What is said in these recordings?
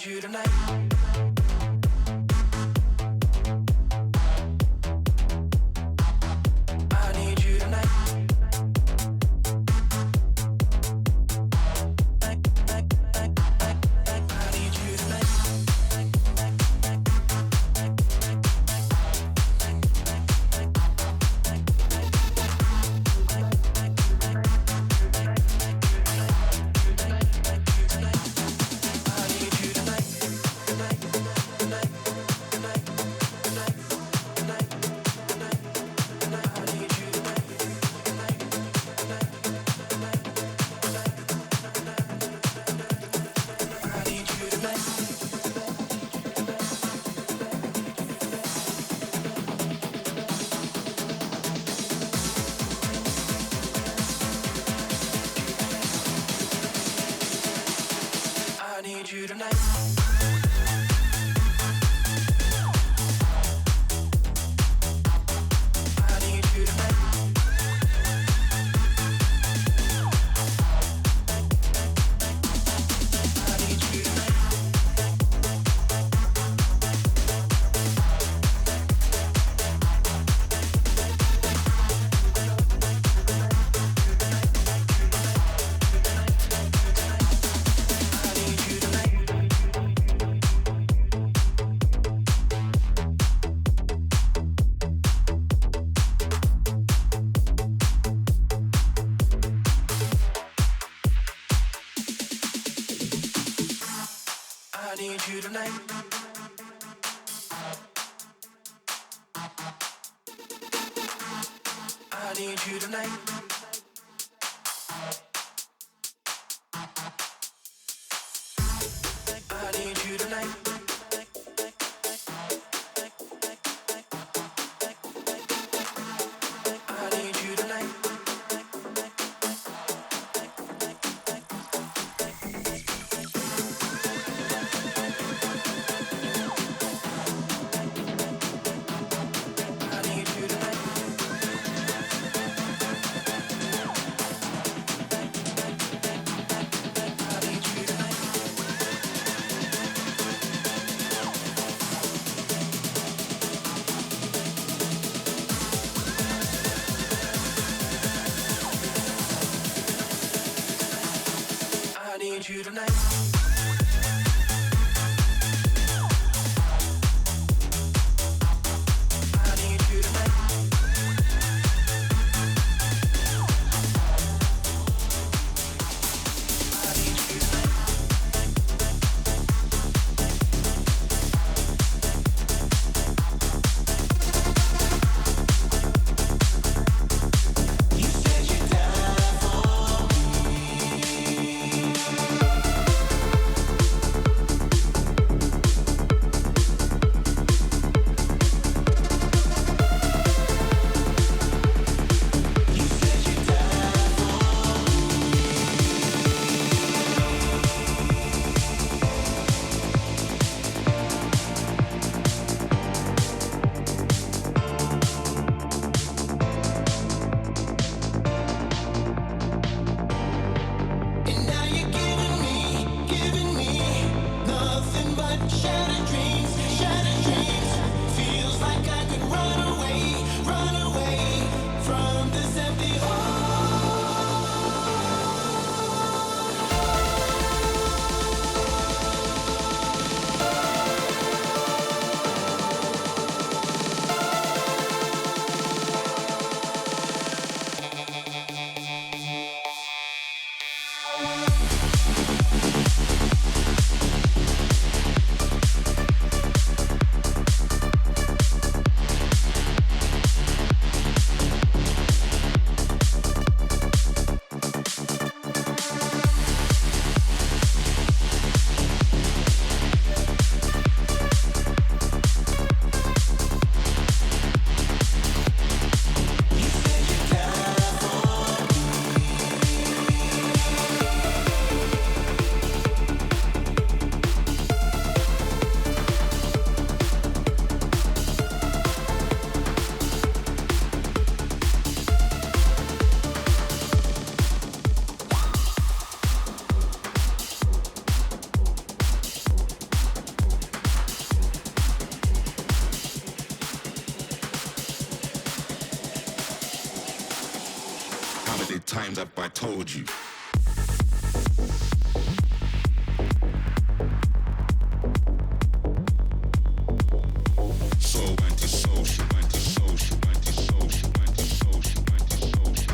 you tonight. I need you tonight. You tonight. I need you tonight. I need you tonight. I need you tonight. I need you tonight. I need you tonight. times have I told you? So antisocial, antisocial, antisocial, antisocial, antisocial,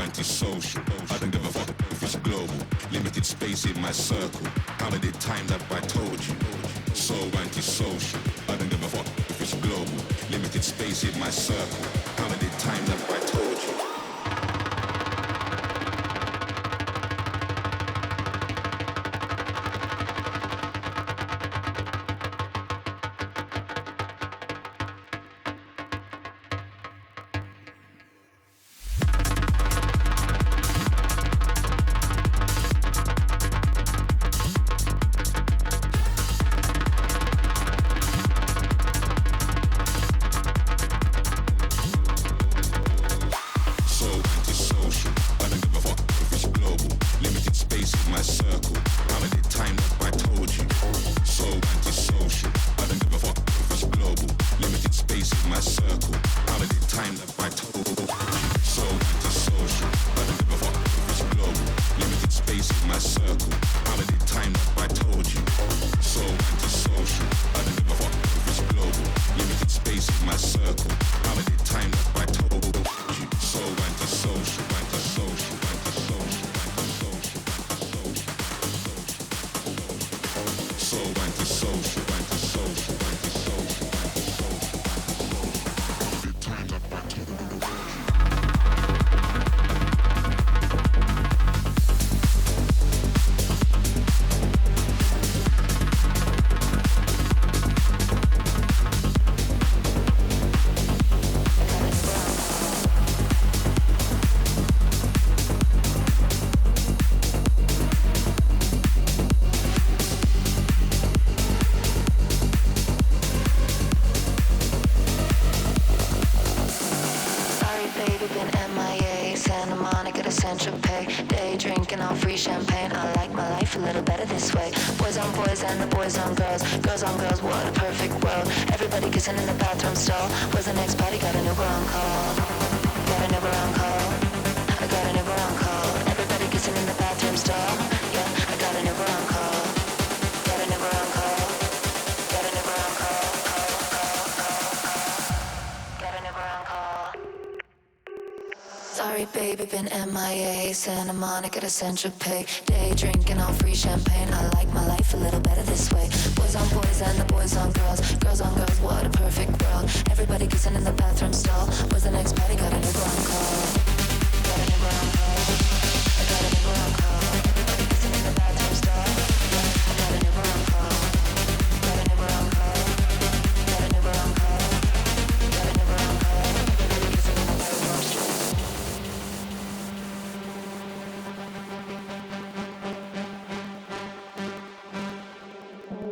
antisocial. I don't give a fuck if it's global. Limited space in my circle. How many times have I told you? So antisocial. I don't give a fuck if it's global. Limited space in my circle. How many times have I told you? Baby, been MIA, Santa Monica to Central Pay. Day drinking on free champagne. I like my life a little better this way. Boys on boys and the boys on girls. Girls on girls, what a perfect world. Everybody kissing in the bathroom stall. Was the next party, got a new on call. Got a new on call. I got a new on call. Everybody kissing in the bathroom stall. I got a new on call. Got a new on call. Got a new on call. Got a new on call.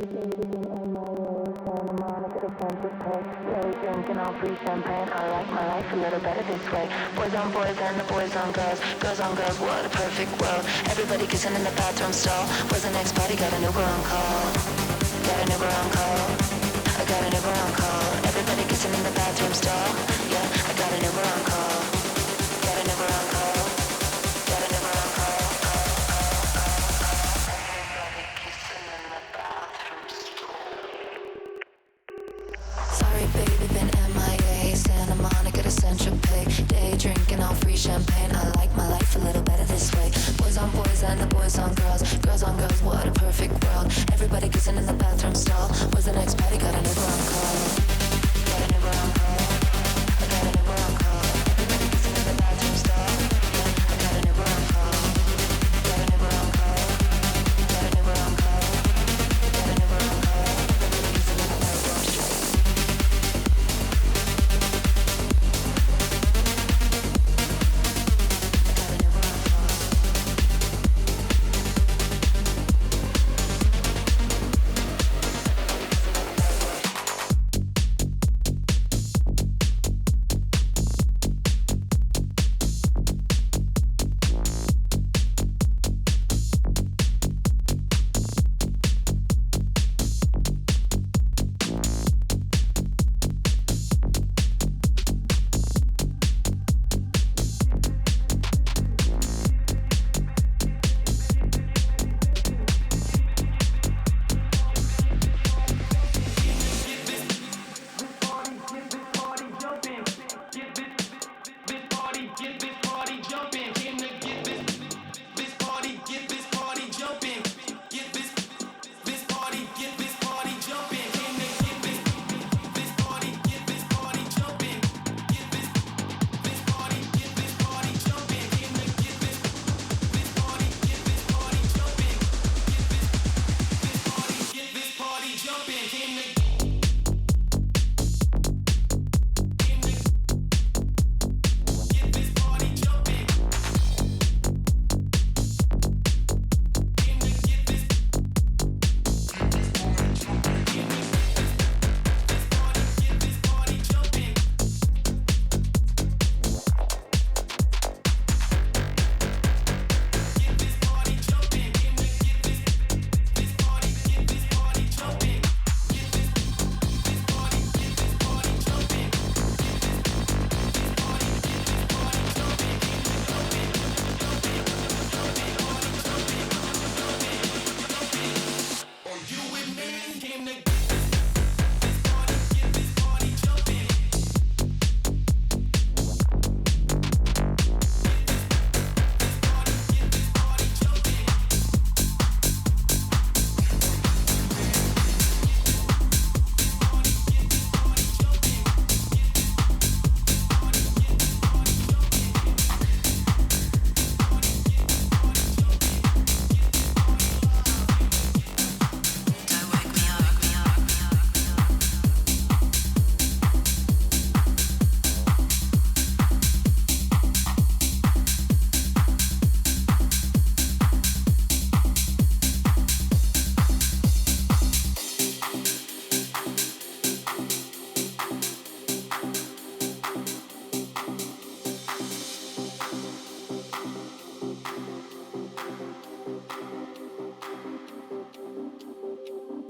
Everybody kissing in the bathroom stall. Drinking on free champagne. I like my life a little better this way. Boys on boys and the boys on girls. Girls on girls, what a perfect world. Everybody kissing in the bathroom stall. Was the next party, got an Uber on call. Got an Uber on call. I got an Uber on call. Everybody kissing in the bathroom stall. Yeah, I got an Uber on call. Got an Uber on call. Got an Uber on call. Everybody kissing in the bathroom stall. Sorry baby, been MIA, Santa Monica to Central Pay. Day drinking on free champagne. I like my life a little better this way. Boys on boys and the boys on girls. Girls on girls, what a perfect world. Everybody kissing in the bathroom stall. Was the next party, got a new on call. Got a new on call. I got a new on call. Everybody kissing in the bathroom stall. I got a new on call. Got a new on call. Got a new on call. Got a new on call. Everybody kissing in the bathroom stall.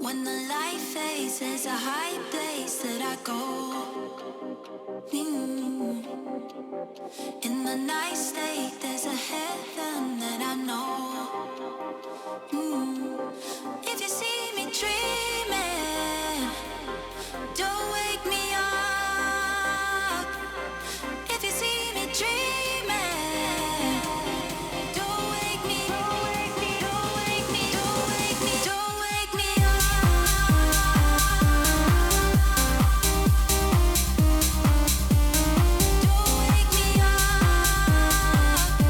When the light fades, there's a high place that I go. In the night state, there's a heaven that I know. If you see me dreaming, don't wake me up. If you see me dreaming, don't wake me, don't wake me, don't wake me, don't wake me, don't wake me up. Don't wake me up.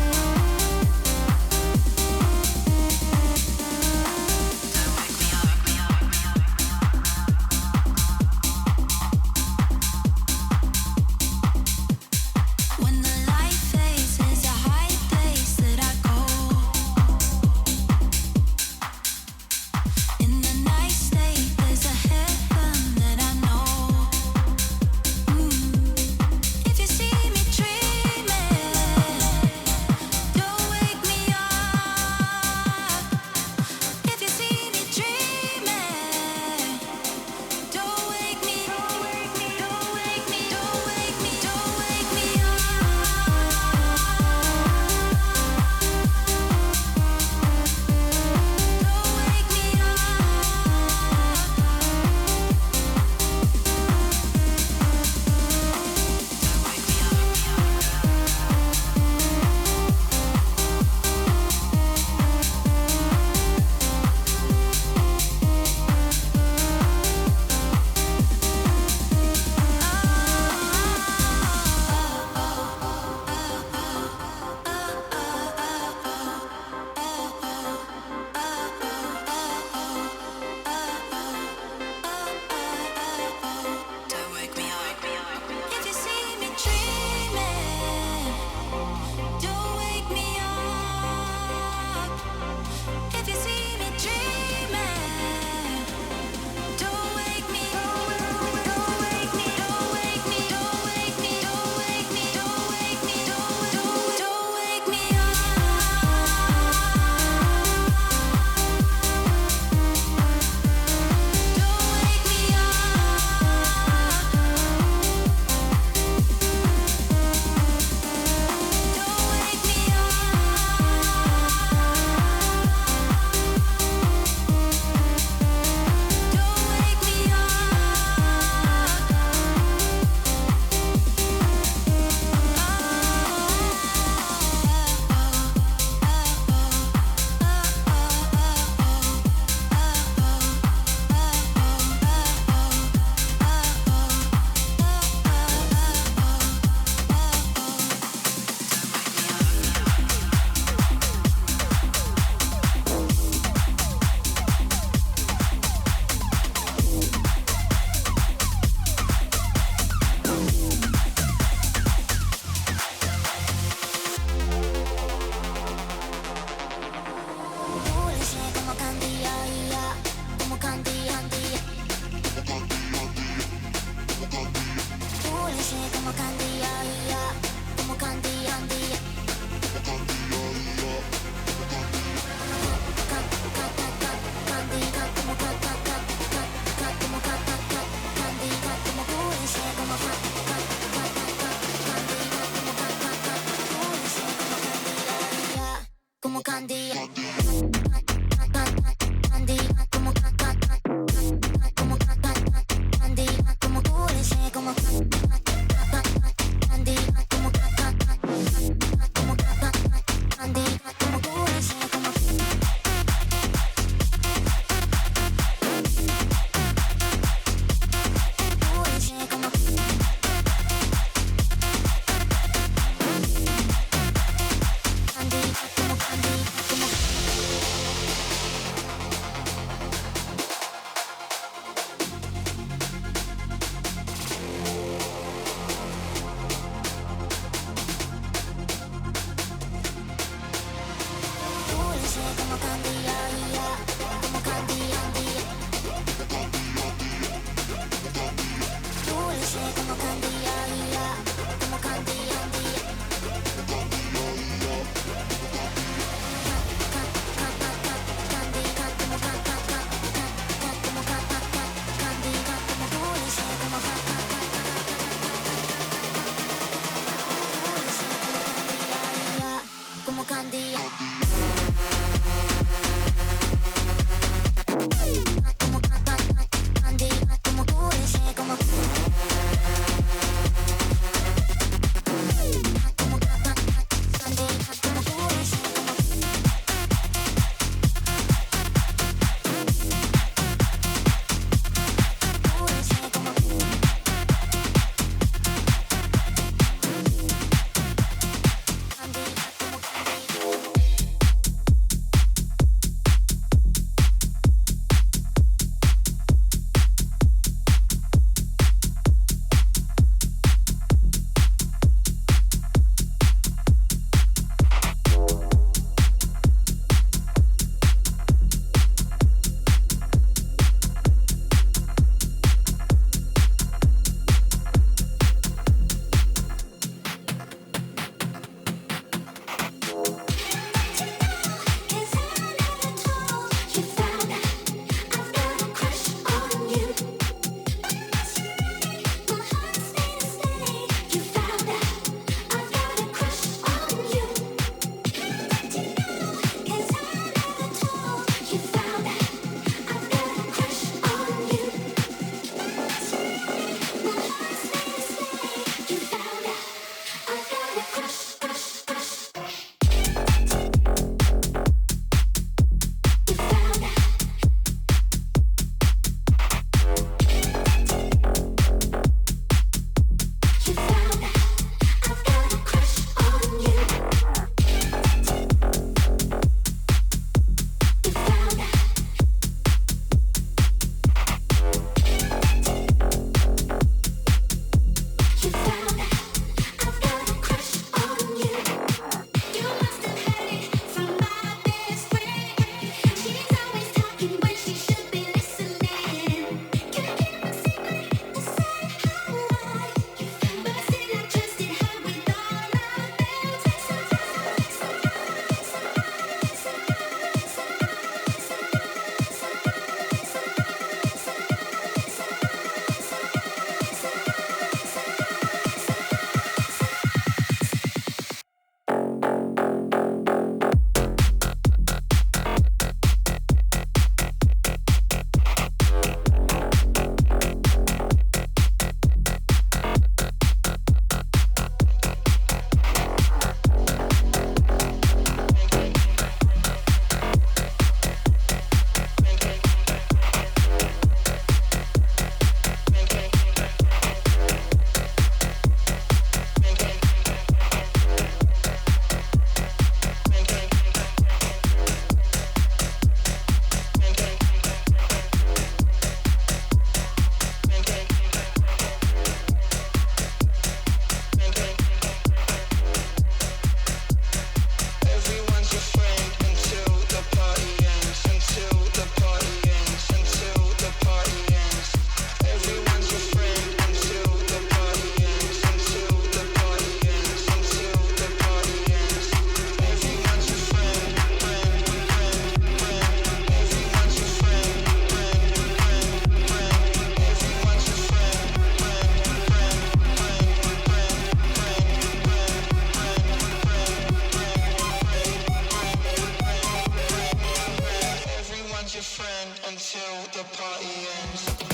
your friend until the party ends.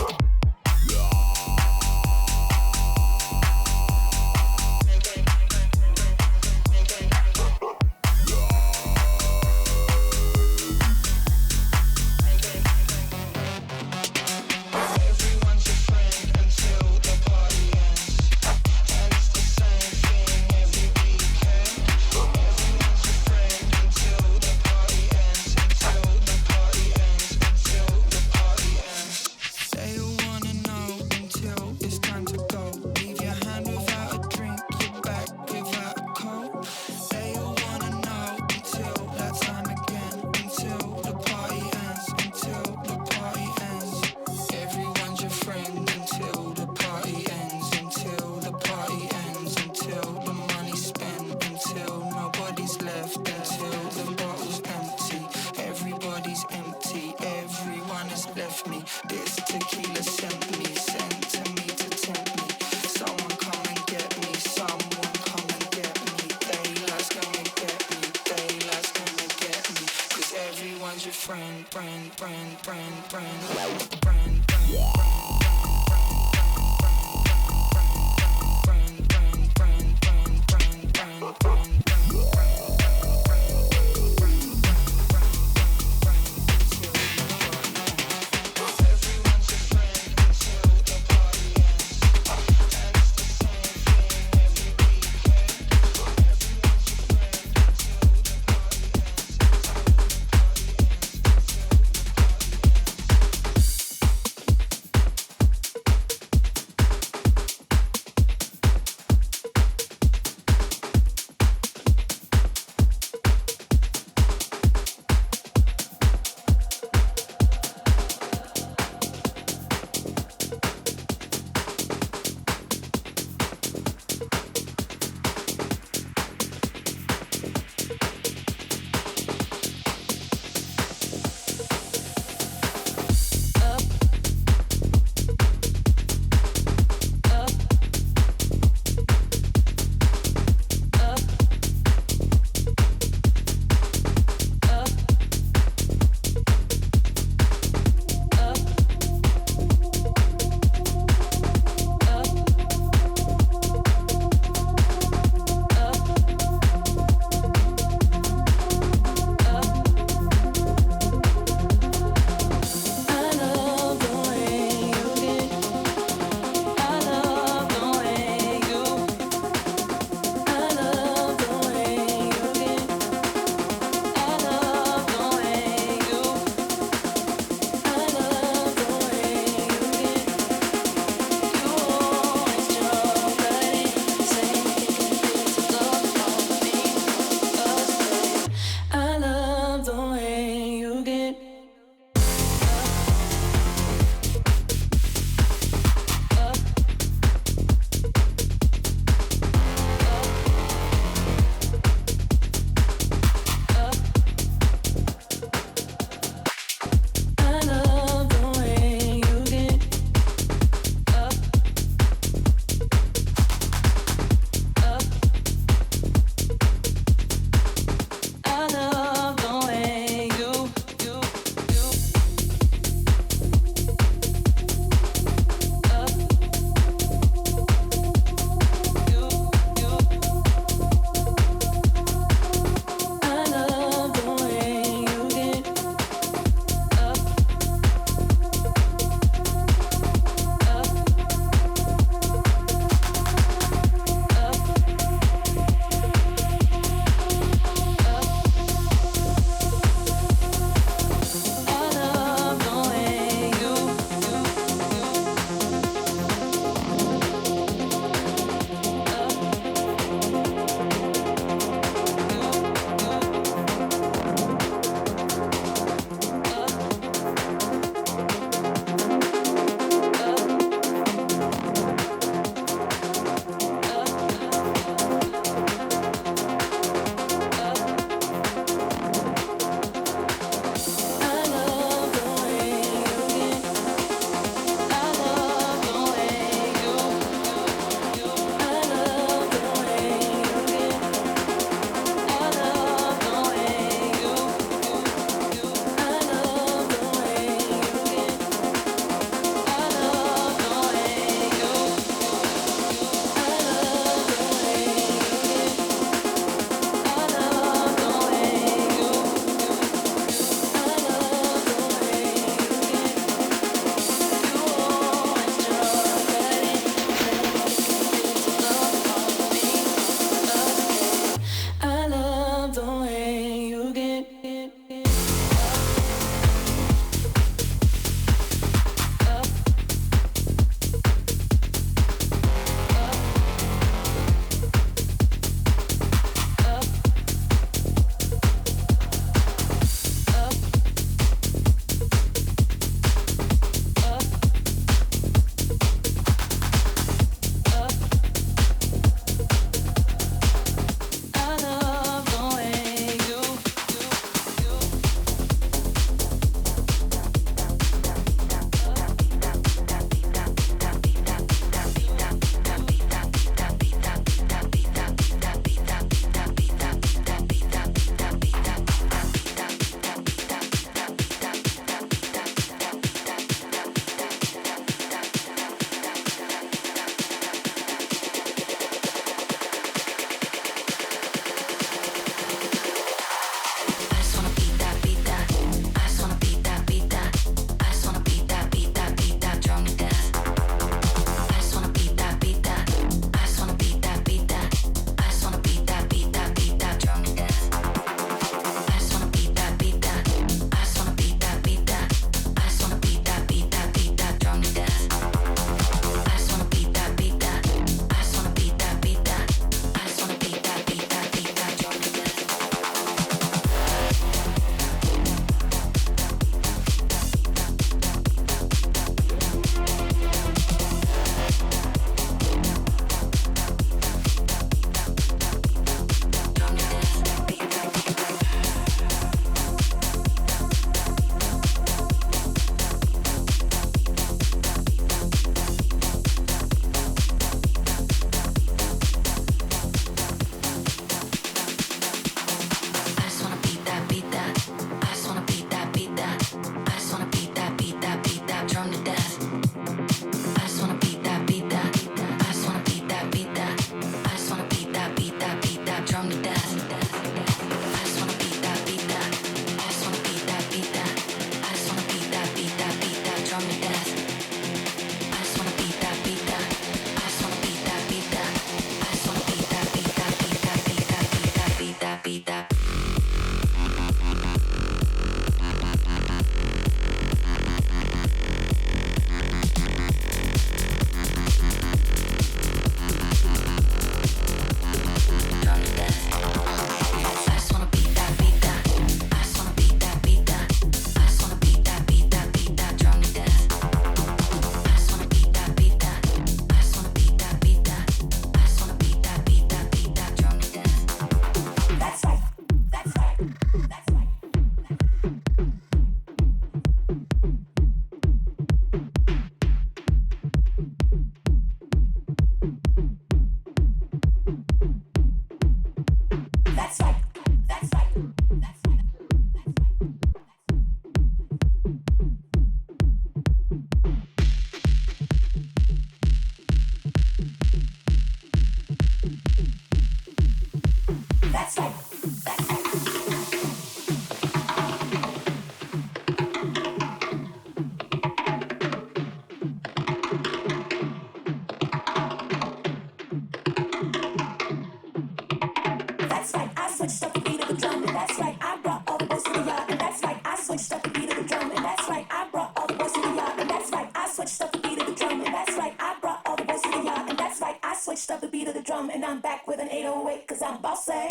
drum and I'm back with an 808 'cause I'm bossy.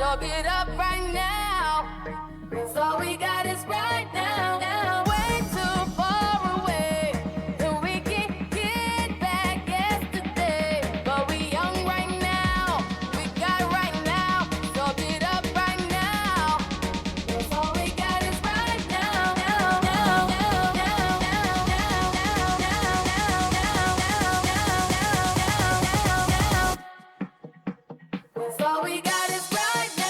So get up right now. 'Cause all we got is right now. Way too far away. And we can get back yesterday. But we young right now. We got it right now. So get up right now. 'Cause all we got is right now. That's all we got is right now.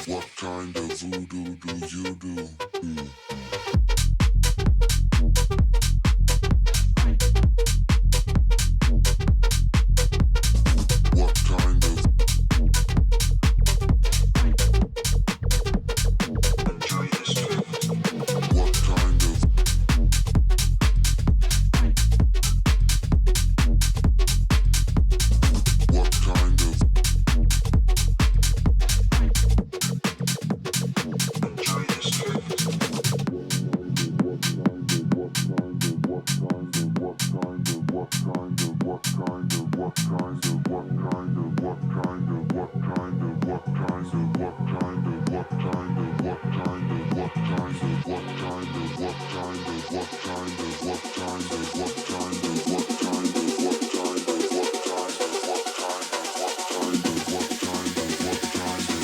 What kind of voodoo do you do? What kind of enjoy this trip? What kind of what kind of enjoy this trip?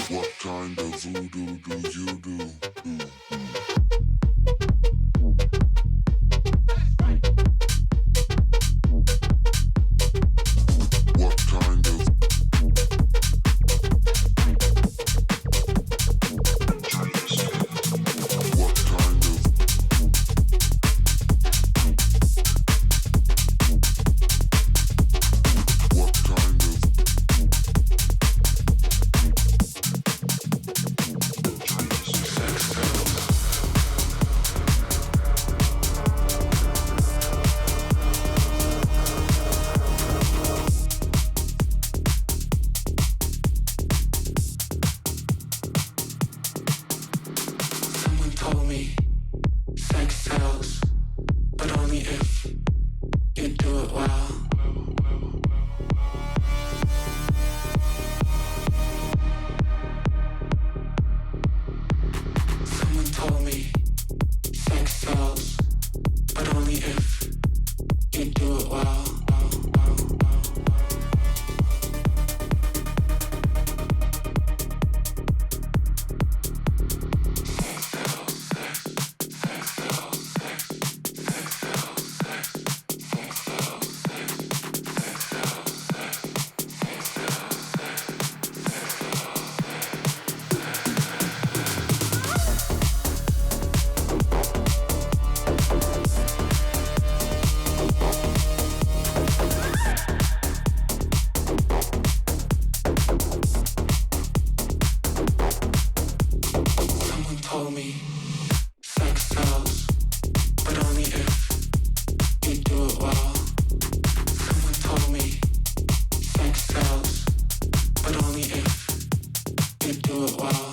What kind of voodoo do you do? do it well.